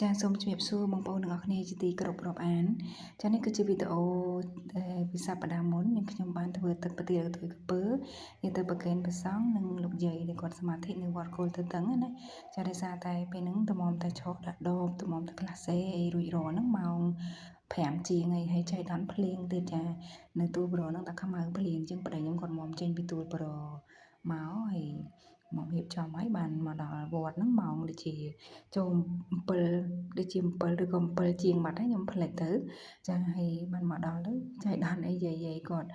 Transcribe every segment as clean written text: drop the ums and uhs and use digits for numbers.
ចាសូមជម្រាបសួរបងប្អូនទាំងអស់គ្នាជាទីគោរពរាប់អានចានេះគឺជាវីដេអូពីសប្តាហ៍មុននាងខ្ញុំបានធ្វើទឹកប្រទាលកន្ទុយក្រពើយកទៅប្រគេនព្រះសង្ឃនិងលោកយាយដែលគាត់សមាធិនៅវត្តគោលទៅតឹងណាចាដោយសារតែពេលហ្នឹងតម្រាំតែឆោតដាក់ដបតម្រាំតែក្លាសេអីរួចរាល់ហ្នឹងម៉ោង5ជាងហើយចៃដន្យភ្លៀងទៀតចានៅទួលប្រហ្នឹងតែខ្មៅភ្លៀងជាងប្តីខ្ញុំគាត់មកចេញពីទួលប្រមកហើយមករៀបចំហើយបានមកដល់វត្តហ្នឹងម៉ោងដូចជាចូល7ដូចជា7ឬក៏7ជាងបាត់ហើយខ្ញុំផ្លេចទៅចាហើយបានមកដល់ទៅចៃដន្យអីយាយគាត់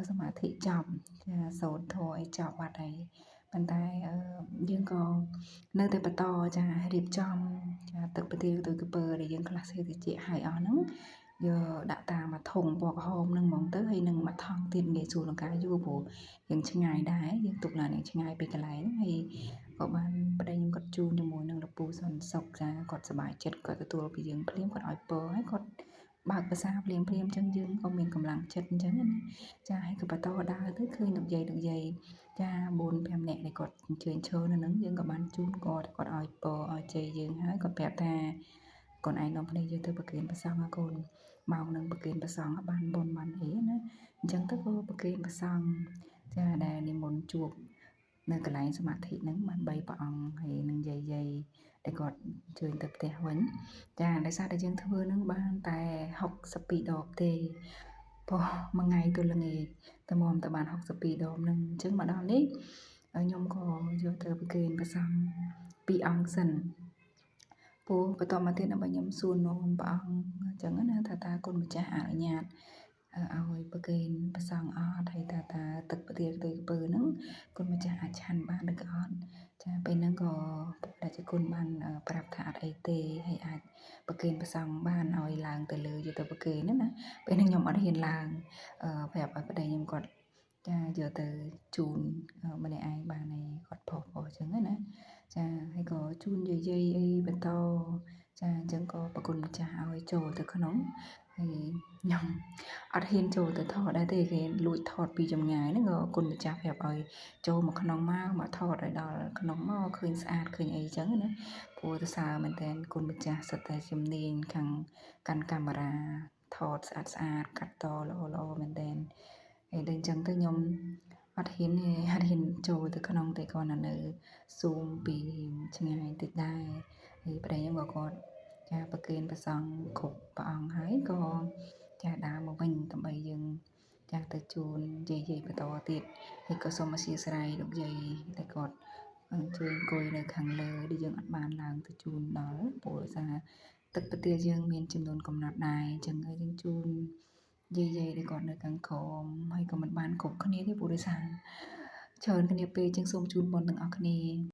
សមាធិចប់ចាសូត្រធម៌អីចប់បាត់ហើយប៉ុន្តែយើងក៏នៅតែបន្តចារៀបចំចាទឹកប្រទាលទៅក្រពើដែលយើងខ្លះសេតិចហើយអស់ហ្នឹងយកដាក់តាមមួយធុងពណ៌ក្រហមនឹងហ្មងទៅហើយនឹងមួយថង់ទៀតងាយស្រួលក្នុងការយួរព្រោះយើងឆ្ងាយដែរយើងទុកឡានឆ្ងាយពីកន្លែងហើយក៏បានប្តីខ្ញុំគាត់ជួនជាមួយនឹងលពូសន្តិសុខចាគាត់សប្បាយចិត្តគាត់ទទួលពីយើងភ្លាមគាត់ឲ្យពរហើយគាត់បើកភាសាភ្លាមអញ្ចឹងយើងក៏មានកម្លាំងចិត្តអញ្ចឹងណាចាហើយក៏បន្តដើរទៅឃើញលោកយាយចា4-5នាក់ដែលគាត់អញ្ជើញឈរនៅនឹងយើងក៏បានជូនគាត់ឲ្យពរឲ្យជ័យយើងហើយគាត់ប្រាប់ថាកូនឯងនាំគ្នាយើងទៅប្រគេនព្រះសង្ឃកូនម៉ោងនឹងប្រគេនព្រះសង្ឃបានបុណ្យបានអីណាអញ្ចឹងទៅក៏ប្រគេនព្រះសង្ឃចាដែលនិមន្តជួបនៅកន្លែងសមាធិហ្នឹងបាន3ព្រះអង្គហើយនឹងយាយដែលគាត់អញ្ជើញទៅផ្ទះវិញចាដោយសារតែយើងធ្វើហ្នឹងបានតែ62ដបទេព្រោះមួយថ្ងៃទល់ល្ងាចតែមកតែបាន62ដបហ្នឹងអញ្ចឹងមកដល់នេះខ្ញុំក៏យកទៅប្រគេនព្រះសង្ឃ2អង្គសិនពូបន្តមកទៀតដើម្បីខ្ញុំសួរនាំព្រះអង្គអញ្ចឹងណាថាគុណម្ចាស់អនុញ្ញាតឲ្យប្រគេនព្រះសង្ឃអត់ហើយថាទឹកប្រទាលទៅក្រពើហ្នឹងគុណម្ចាស់អាចឆាន់បានឬក៏អត់ចាពេលហ្នឹងក៏ព្រះជាគុណបានប្រាប់ថាអត់អីទេហើយអាចប្រគេនព្រះសង្ឃបានឲ្យឡើងទៅលើយកទៅប្រគេនណាពេលហ្នឹងខ្ញុំអត់ហ៊ានឡើងប្រាប់ឲ្យប្តីខ្ញុំគាត់ចាយកទៅជូនម្នាក់ឯងបានហើយគាត់ផុសអញ្ចឹងណាចាហើយក៏ជូនយាយអីបន្តចាអញ្ចឹងក៏ប្រគុណម្ចាស់ឲ្យចូលទៅក្នុងហើយខ្ញុំអត់ហ៊ានចូលទៅថតដែរទេគេលួចថតពីចម្ងាយហ្នឹងក៏គុណម្ចាស់ប្រាប់ឲ្យចូលមកក្នុងមកថតឲ្យដល់ក្នុងមកឃើញស្អាតឃើញអីចឹងណាព្រោះទៅសើមែនតើគុណម្ចាស់សិតតែជំនាញខាងកាន់កាមេរ៉ាថតស្អាតកាត់តល្អមែនតើហើយដូចអញ្ចឹងទៅខ្ញុំអត់ហ៊ានចូលទៅក្នុងទេគ្រាន់តែនៅស៊ូមពីឆ្ងាយបន្តិចដែរហើយប្តីខ្ញុំក៏គាត់ចាប្រគេនព្រះសង្ឃគ្រប់ព្រះអង្គហើយក៏ចាដើរមកវិញដើម្បីយើងចាទៅជូនយាយបន្តទៀតហើយក៏សូមអធិស្ឋានលោកយាយដែលគាត់ជួយអង្គុយនៅខាងលើដែលយើងអត់បានឡើងទៅជូនដល់ព្រោះថាទឹកប្រទាលយើងមានចំនួនកំណត់ដែរអញ្ចឹងហើយយើងជូនយាយដែលគាត់នៅខាងក្រោមហើយក៏មិនបានគ្រប់គ្នាទេព្រោះដោយសារច្រើនគ្នាពេកជាងសូមជូនបុណ្យទាំងអស់គ្នា